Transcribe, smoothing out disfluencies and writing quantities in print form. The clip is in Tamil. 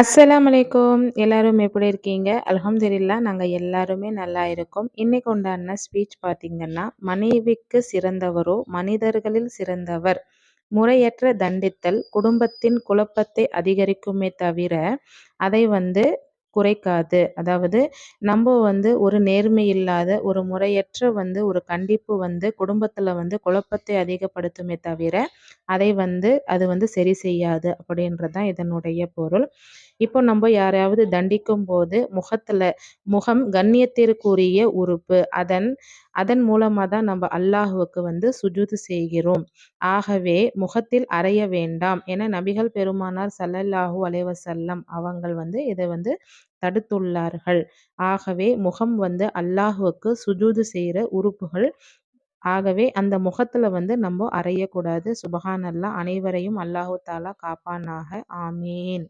அஸ்ஸலாமு அலைக்கும். எல்லாரும் எப்படி இருக்கீங்க? அல்ஹம்துலில்லாஹ் நாங்க எல்லாருமே நல்லா இருக்கோம். இன்னைக்கு உண்டான ஸ்பீச் பார்த்தீங்கன்னா, மனைவிக்கு சிறந்தவரோ மனிதர்களில் சிறந்தவர். முறையற்ற தண்டித்தல் குடும்பத்தின் குழப்பத்தை அதிகரிக்குமே தவிர, அதை குறைக்காது. அதாவது ஒரு நேர்மை இல்லாத, ஒரு முறையற்ற ஒரு கண்டிப்பு குடும்பத்தில குழப்பத்தை அதிகப்படுத்துமே தவிர, அதை அது சரி செய்யாது அப்படின்றது தான் இதனுடைய பொருள். இப்போ நம்ம யாரையாவது தண்டிக்கும்போது முகம் கண்ணியத்திற்குரிய உறுப்பு. அதன் அதன் மூலமா தான் நம்ம அல்லாஹ்வுக்கு சுஜூது செய்கிறோம். ஆகவே முகத்தில் அறைய வேண்டாம் என நபிகள் பெருமானார் ஸல்லல்லாஹு அலைஹி வஸல்லம் அவங்கள் இதை தடுத்துள்ளார்கள். ஆகவே முகம் அல்லாஹ்வுக்கு சுஜூது செய்ற உறுப்புகள். ஆகவே அந்த முகத்துல நம்ம அறையக்கூடாது. சுப்ஹானல்லாஹ். அனைவரையும் அல்லாஹு தஆலா காப்பானாக. ஆமீன்.